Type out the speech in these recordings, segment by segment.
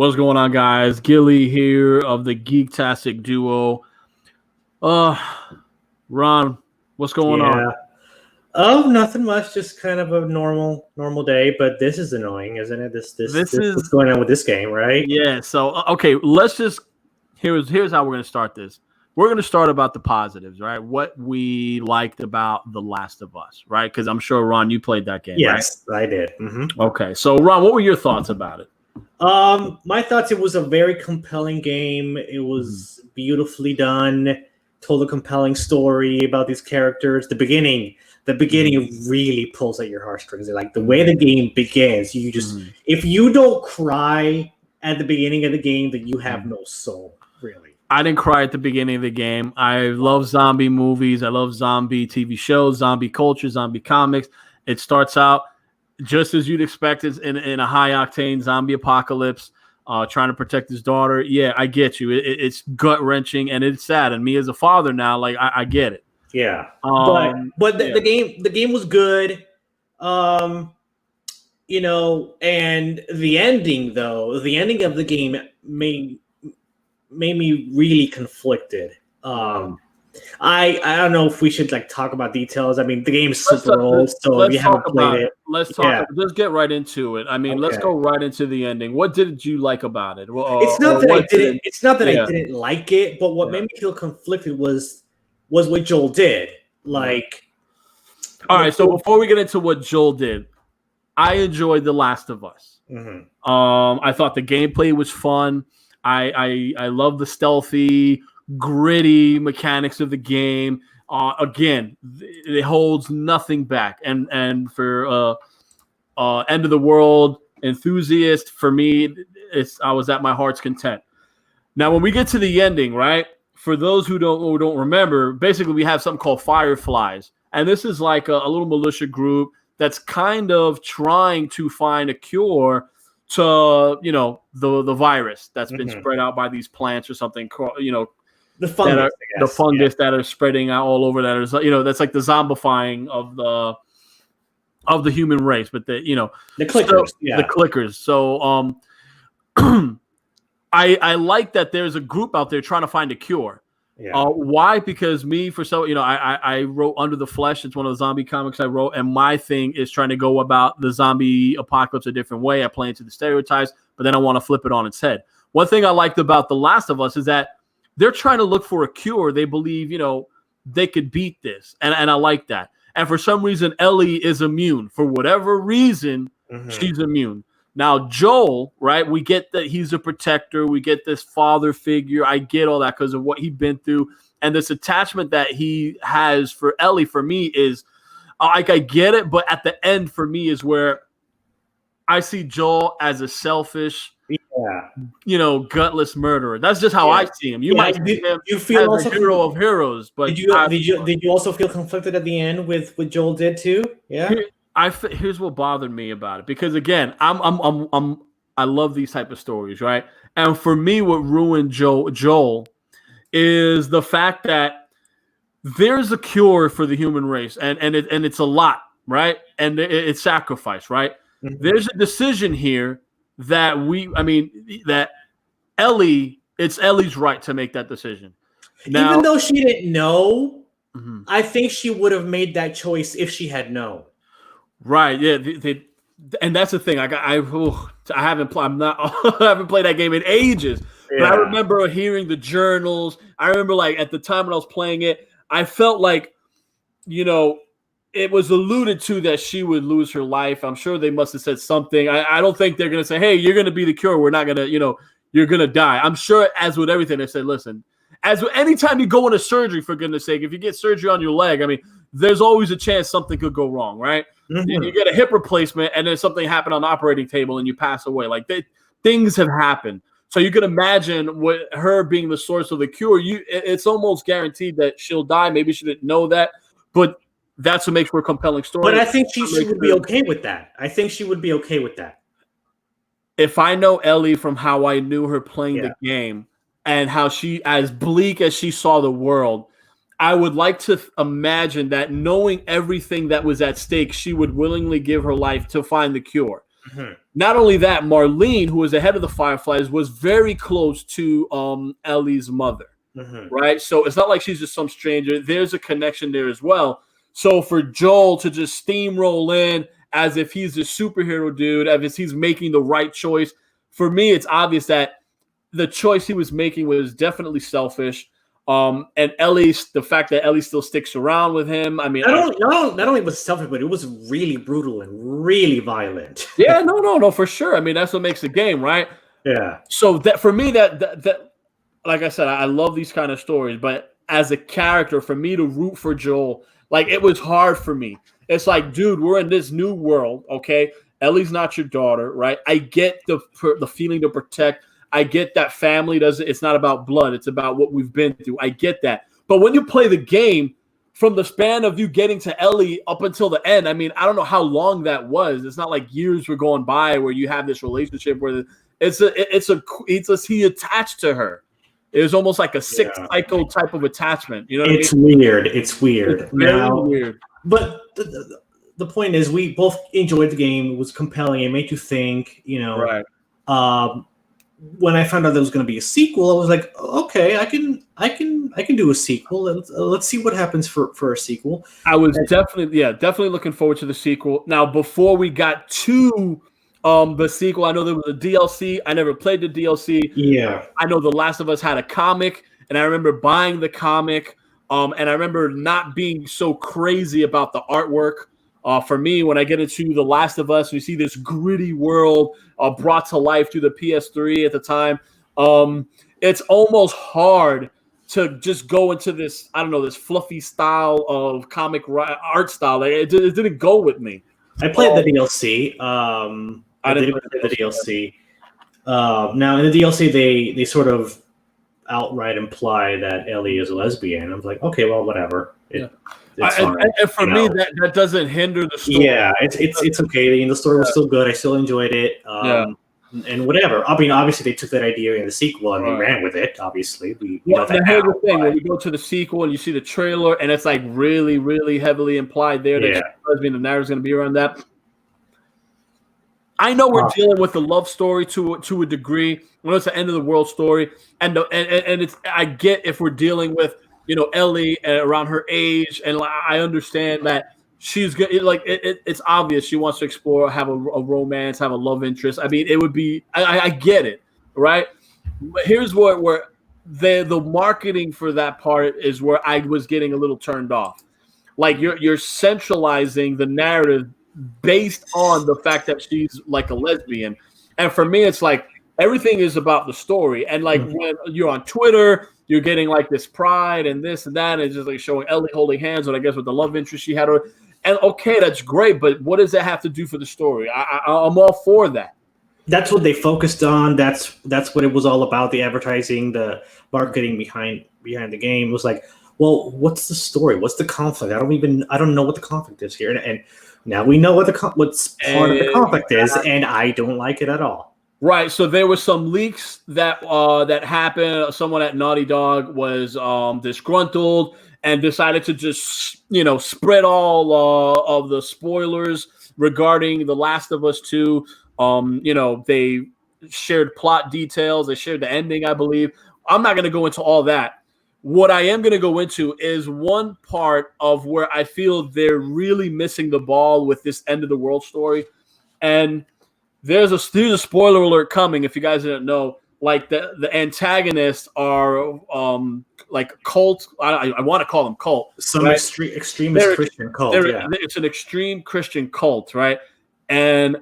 What's going on, guys? Gilly here of the GEEKTASTIC Duo. Ron, what's going on? Oh, nothing much. Just kind of a normal day. But this is annoying, isn't it? This is what's going on with this game, right? Yeah. So okay, let's just here's how we're gonna start this. We're gonna start about the positives, right? What we liked about The Last of Us, right? Because I'm sure Ron, you played that game. Yes, right? I did. Mm-hmm. Okay. So Ron, what were your thoughts about it? My thoughts. It was a very compelling game. It was beautifully done. Told a compelling story about these characters. The beginning really pulls at your heartstrings. Like the way the game begins, you just if you don't cry at the beginning of the game, then you have no soul, really. I didn't cry at the beginning of the game. I love zombie movies. I love zombie TV shows, zombie culture, zombie comics. It starts out just as you'd expect in a high-octane zombie apocalypse, trying to protect his daughter. Yeah, I get you. It's gut-wrenching, and it's sad. And me as a father now, like, I get it. Yeah. But the game was good. And the ending, though, the ending of the game made me really conflicted. I don't know if we should talk about details. I mean, the game's super old, so if you haven't played it, let's talk. Let's get right into it. I mean, let's go right into the ending. What did you like about it? It's not that I didn't. It's not that I didn't like it, but what made me feel conflicted was what Joel did. Like, all right. So before we get into what Joel did, I enjoyed The Last of Us. I thought the gameplay was fun. I love the stealthy, gritty mechanics of the game. Again, it holds nothing back. And for end of the world enthusiast, for me, I was at my heart's content. Now, when we get to the ending, right? For those who don't remember, basically we have something called Fireflies, and this is like a little militia group that's kind of trying to find a cure to the virus that's been spread out by these plants or something. The fungus, that are spreading out all over. That is, that's like the zombifying of the human race. But the clickers, the clickers. So I like that there's a group out there trying to find a cure. Yeah. Why? Because I wrote Under the Flesh. It's one of the zombie comics I wrote, and my thing is trying to go about the zombie apocalypse a different way. I play into the stereotypes, but then I want to flip it on its head. One thing I liked about The Last of Us is that they're trying to look for a cure. They believe, they could beat this. And I like that. And for some reason, Ellie is immune. For whatever reason, she's immune. Now, Joel, right, we get that he's a protector. We get this father figure. I get all that because of what he'd been through. And this attachment that he has for Ellie, for me, is I get it. But at the end, for me, is where I see Joel as a selfish, gutless murderer. That's just how I see him. You might see him as a hero of heroes, but did you also feel conflicted at the end with what Joel did too? Yeah. Here's what bothered me about it, because again, I love these type of stories, right? And for me, what ruined Joel is the fact that there's a cure for the human race, and it's a lot, right? And it's sacrifice, right? There's a decision here that it's Ellie's right to make that decision. Now, even though she didn't know, I think she would have made that choice if she had known. Right. Yeah. And that's the thing. I haven't played that game in ages. Yeah. But I remember hearing the journals. I remember at the time when I was playing it, I felt like, it was alluded to that she would lose her life. I'm sure they must have said something. I don't think they're going to say, hey, you're going to be the cure. We're not going to, you're going to die. I'm sure, as with everything, they said, listen, anytime you go into surgery, for goodness sake, if you get surgery on your leg, I mean, there's always a chance something could go wrong, right? You get a hip replacement and then something happened on the operating table and you pass away. Things have happened. So you can imagine what her being the source of the cure, it's almost guaranteed that she'll die. Maybe she didn't know that, but that's what makes for a compelling story. But I think she would be okay with that. I think she would be okay with that. If I know Ellie from how I knew her playing the game and how she, as bleak as she saw the world, I would like to imagine that knowing everything that was at stake, she would willingly give her life to find the cure. Mm-hmm. Not only that, Marlene, who was the head of the Fireflies, was very close to Ellie's mother, Mm-hmm. right? So it's not like she's just some stranger. There's a connection there as well. So for Joel to just steamroll in as if he's a superhero dude, as if he's making the right choice, for me, it's obvious that the choice he was making was definitely selfish. And Ellie, the fact that Ellie still sticks around with him, I mean, not only was it selfish, but it was really brutal and really violent. yeah, no, for sure. I mean, that's what makes the game, right? Yeah. So that for me, that like I said, I love these kind of stories, but as a character, for me to root for Joel, like it was hard for me. It's like, dude, we're in this new world, okay? Ellie's not your daughter, right? I get the feeling to protect. I get that family doesn't. It's not about blood. It's about what we've been through. I get that. But when you play the game, from the span of you getting to Ellie up until the end, I mean, I don't know how long that was. It's not like years were going by where you have this relationship where he attached to her. It was almost like a sick psycho type of attachment. You know what I mean? Weird. It's weird. It's very weird. But the point is, we both enjoyed the game. It was compelling. It made you think. You know, right. When I found out there was going to be a sequel, I was like, okay, I can do a sequel. Let's see what happens for a sequel. I was definitely looking forward to the sequel. Now, before we got to the sequel, I know there was a DLC. I never played the DLC. Yeah, I know The Last of Us had a comic, and I remember buying the comic. And I remember not being so crazy about the artwork. For me, when I get into The Last of Us, we see this gritty world brought to life through the PS3 at the time. It's almost hard to just go into this, I don't know, this fluffy style of comic art style. Like, it didn't go with me. I played the DLC. I didn't play the DLC. Now, in the DLC, they sort of outright imply that Ellie is a lesbian. I was like, okay, well, whatever. And for me, that doesn't hinder the story. Yeah, it's okay. The story was still good. I still enjoyed it. And whatever. I mean, obviously, they took that idea in the sequel and they ran with it. Obviously, here's the thing: when you go to the sequel and you see the trailer, and it's like really, really heavily implied there that lesbian, the narrative's going to be around that. I know we're dealing with the love story to a degree. When it's the end of the world story, and it's, I get if we're dealing with Ellie around her age, and I understand that she's good. It's obvious she wants to explore, have a romance, have a love interest. I mean, it would be. I get it, right? But here's where the marketing for that part is where I was getting a little turned off. Like you're centralizing the narrative based on the fact that she's like a lesbian, and for me, it's like everything is about the story. And like when you're on Twitter, you're getting like this pride and this and that, and it's just like showing Ellie holding hands, and I guess with the love interest she had. And okay, that's great, but what does that have to do for the story? I'm all for that. That's what they focused on. That's what it was all about. The advertising, the marketing behind the game. It was like, well, what's the story? What's the conflict? I don't know what the conflict is here. And now we know what's part of the conflict is, and I don't like it at all. Right. So there were some leaks that happened. Someone at Naughty Dog was disgruntled and decided to just spread all of the spoilers regarding The Last of Us 2. They shared plot details. They shared the ending, I believe. I'm not going to go into all that. What I am going to go into is one part of where I feel they're really missing the ball with this end of the world story. And there's a spoiler alert coming if you guys didn't know. Like the antagonists are like cult. I want to call them cult. Some extremist Christian cult. It's an extreme Christian cult, right? And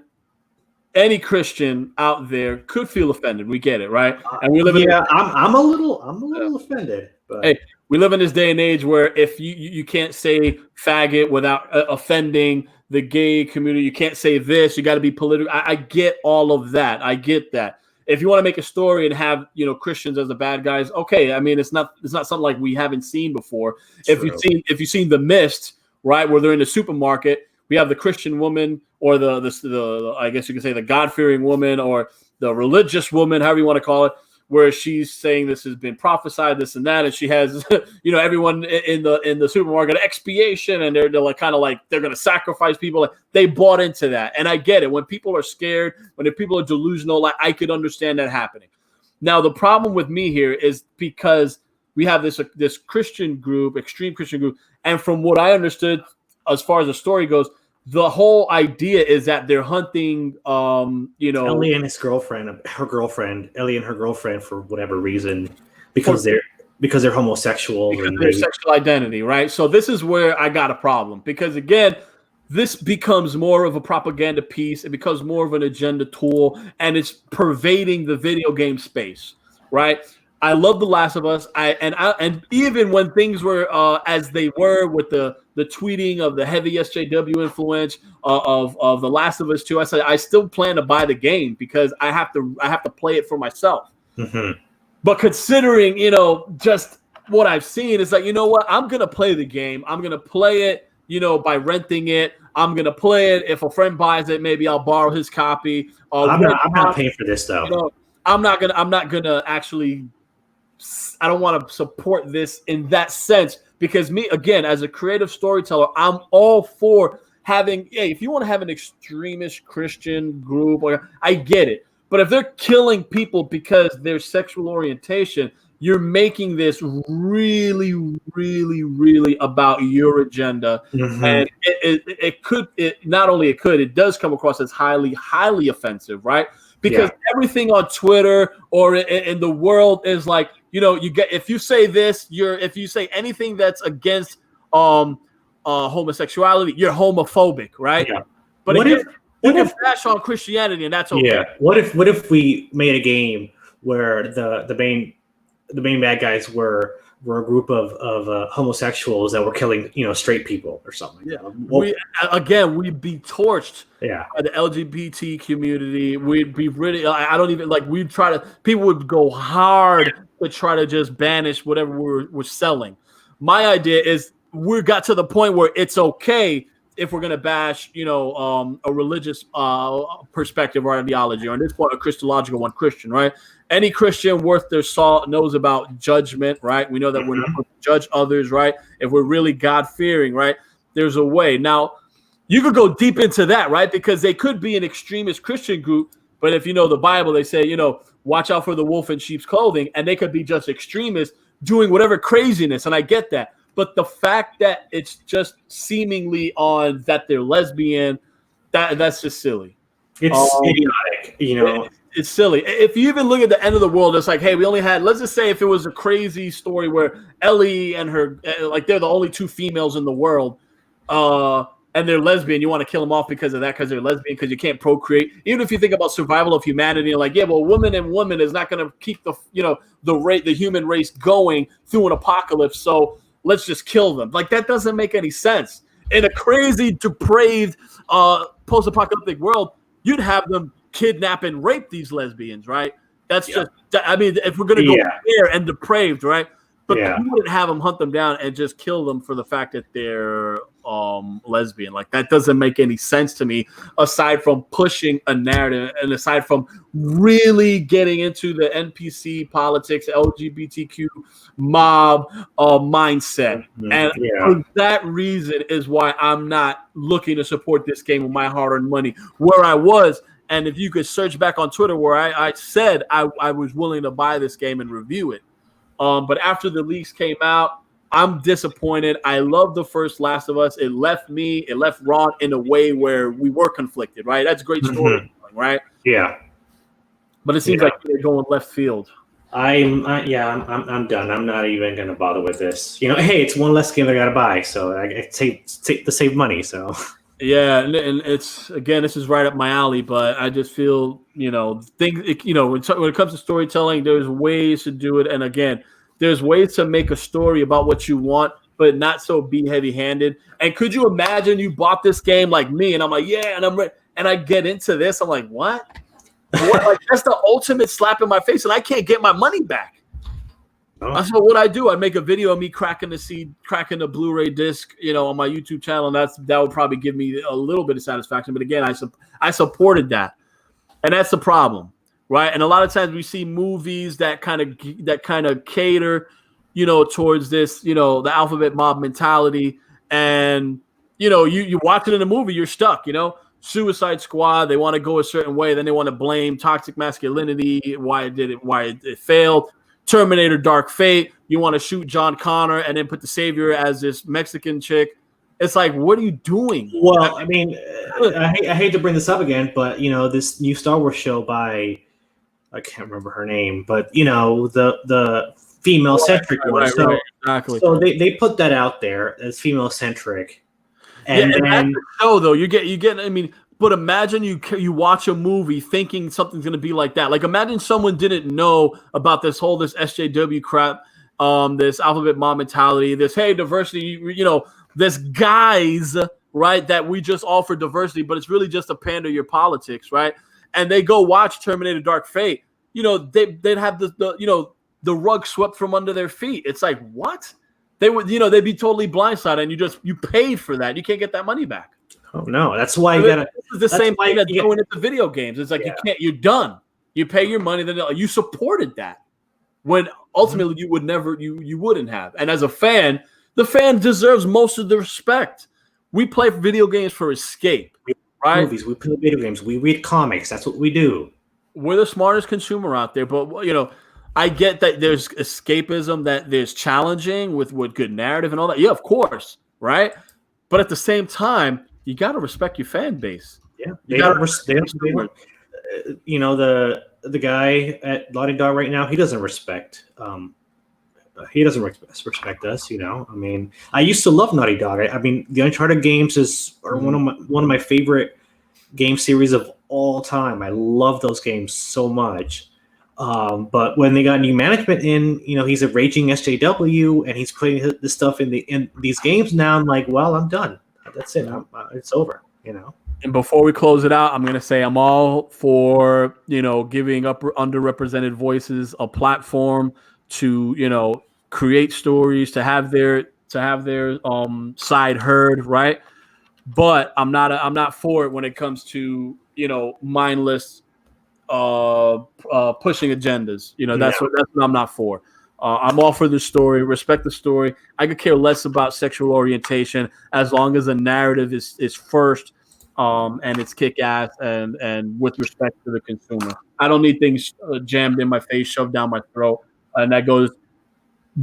any Christian out there could feel offended. We get it, right? And we live I'm a little offended. But hey, we live in this day and age where if you can't say faggot without offending the gay community, you can't say this. You got to be political. I get all of that. I get that. If you want to make a story and have Christians as the bad guys, okay. I mean, it's not something like we haven't seen before. True. If you've seen The Mist, right, where they're in the supermarket, we have the Christian woman or the I guess you could say the God-fearing woman or the religious woman, however you want to call it, where she's saying this has been prophesied, this and that, and she has, everyone in the supermarket expiation, and they're like kind of like they're going to sacrifice people. Like, they bought into that, and I get it. When people are scared, when people are delusional, like I could understand that happening. Now, the problem with me here is because we have this Christian group, extreme Christian group, and from what I understood, as far as the story goes, the whole idea is that they're hunting, Ellie and her girlfriend, for whatever reason, because they're homosexual, because their sexual identity, right? So this is where I got a problem, because again, this becomes more of a propaganda piece. It becomes more of an agenda tool, and it's pervading the video game space, right? I love The Last of Us. And even when things were as they were with the tweeting of the heavy SJW influence of The Last of Us 2, I said I still plan to buy the game because I have to play it for myself. Mm-hmm. But considering just what I've seen, it's like, you know what, I'm gonna play the game. I'm gonna play it by renting it. I'm gonna play it. If a friend buys it, maybe I'll borrow his copy. I'm not paying for this though. I'm not gonna actually. I don't want to support this in that sense, because me, again, as a creative storyteller, I'm all for having, if you want to have an extremist Christian group, I get it. But if they're killing people because their sexual orientation, you're making this really, really, really about your agenda. Mm-hmm. And it does come across as highly, highly offensive, right? Because everything on Twitter or in the world is like, if you say this, if you say anything that's against homosexuality, you're homophobic, right? Yeah. But you can bash on Christianity, and that's okay. Yeah. What if we made a game where the main bad guys were a group of homosexuals that were killing straight people or something? Yeah. We'd be torched. Yeah. By the LGBT community. We'd be really. I don't even like. We'd try to. People would go hard to try to just banish whatever we're selling. My idea is we got to the point where it's okay if we're going to bash, a religious perspective or ideology, or in this point, a Christological one, Christian, right? Any Christian worth their salt knows about judgment, right? We know that we're not going to judge others, right? If we're really God-fearing, right? There's a way. Now, you could go deep into that, right? Because they could be an extremist Christian group, but if you know the Bible, they say, watch out for the wolf in sheep's clothing, and they could be just extremists doing whatever craziness, and I get that. But the fact that it's just seemingly on that they're lesbian, that's just silly. It's idiotic, It's silly. If you even look at the end of the world, it's like, hey, we only had, let's just say if it was a crazy story where Ellie and her, like they're the only two females in the world, and they're lesbian, you want to kill them off because of that, because they're lesbian, because you can't procreate. Even if you think about survival of humanity, and like, yeah, well, woman and woman is not going to keep the human race going through an apocalypse, so let's just kill them. Like, that doesn't make any sense. In a crazy, depraved, post-apocalyptic world, you'd have them kidnap and rape these lesbians, right? That's just, I mean, if we're going to go there and depraved, right? But you wouldn't have them hunt them down and just kill them for the fact that they're lesbian. Like, that doesn't make any sense to me, aside from pushing a narrative and aside from really getting into the NPC politics, LGBTQ mob mindset. Mm-hmm. And for that reason is why I'm not looking to support this game with my hard-earned money. Where I was, and if you could search back on Twitter where I said I was willing to buy this game and review it. But after the leaks came out, I'm disappointed. I love the first Last of Us. It left Ron in a way where we were conflicted, right? That's great storytelling, right? Yeah. But it seems like they're going left field. I'm done. I'm not even gonna bother with this. Hey, it's one less game I gotta buy, so I save money. So. Yeah, and it's, again, this is right up my alley, but I just feel, things, when it comes to storytelling, there's ways to do it. And again, there's ways to make a story about what you want, but not so be heavy-handed. And could you imagine you bought this game like me, and I'm like, yeah, and I'm ready, and I get into this, I'm like, what? Like, that's the ultimate slap in my face, and I can't get my money back. So what I do, I make a video of me cracking the Blu-ray disc, on my YouTube channel, and that would probably give me a little bit of satisfaction. But again, I supported that, and that's the problem. right? And a lot of times we see movies that kind of cater, towards this, the alphabet mob mentality. And you watch it in a movie, you're stuck. Suicide Squad, they want to go a certain way, then they want to blame toxic masculinity, why it failed. Terminator Dark Fate, you want to shoot John Connor and then put the savior as this Mexican chick. It's like, what are you doing? Well, I mean, I hate to bring this up again, but this new Star Wars show by, I can't remember her name, but the female centric one. Right, so, exactly. So they put that out there as female centric. And that's the show, though. You get. I mean, but imagine you watch a movie thinking something's going to be like that. Like, imagine someone didn't know about this SJW crap, this alphabet mom mentality, this diversity. This guys, right, that we just offer diversity, but it's really just to pander your politics, right? And they go watch Terminator Dark Fate. They'd have the rug swept from under their feet. It's like, what? They would, they'd be totally blindsided, and you paid for that. You can't get that money back. Oh no, that's why you gotta. This is the same thing that's going into video games. It's like, you can't. You're done. You pay your money. Then you supported that when ultimately you would never. You wouldn't have. And as a fan, the fan deserves most of the respect. We play video games for escape, right? Movies. We play video games. We read comics. That's what we do. We're the smartest consumer out there, but I get that there's escapism, that there's challenging with good narrative and all that. Yeah, of course, right? But at the same time, you got to respect your fan base. Yeah, the guy at Naughty Dog right now, he doesn't respect. He doesn't respect us. I mean, I used to love Naughty Dog. I mean, the Uncharted games are one of my favorite game series of all time. I love those games so much. But when they got new management in, he's a raging SJW, and he's putting this stuff in these games now. I'm like, well, I'm done. That's it. It's over. And before we close it out, I'm going to say I'm all for giving underrepresented voices a platform to create stories, to have their side heard, right? But I'm not for it when it comes to mindless pushing agendas. That's what I'm not for. I'm all for the story, respect the story. I could care less about sexual orientation as long as the narrative is first, and it's kick ass and with respect to the consumer. I don't need things jammed in my face, shoved down my throat, and that goes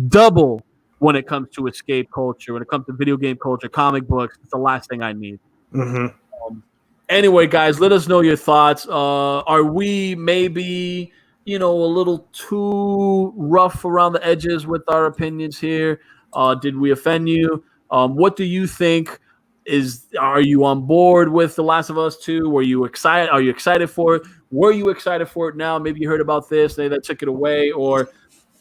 double when it comes to escape culture, when it comes to video game culture, comic books. It's the last thing I need. Mm-hmm. Anyway, guys, let us know your thoughts. Are we maybe, a little too rough around the edges with our opinions here? Did we offend you? What do you think? Are you on board with The Last of Us 2? Were you excited? Are you excited for it? Were you excited for it now? Maybe you heard about this, they that took it away, or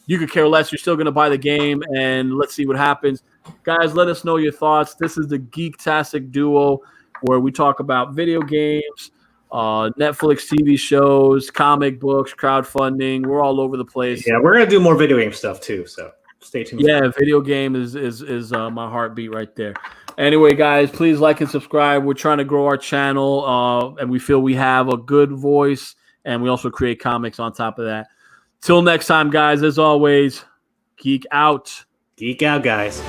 you could care less. You're still going to buy the game, and let's see what happens. Guys, let us know your thoughts. This is the GEEKTASTIC Duo, where we talk about video games, Netflix TV shows, comic books, crowdfunding. We're all over the place. Yeah, we're going to do more video game stuff too, so stay tuned. Yeah, video game is my heartbeat right there. Anyway, guys, please like and subscribe. We're trying to grow our channel, and we feel we have a good voice, and we also create comics on top of that. Till next time, guys, as always, geek out. Geek out, guys.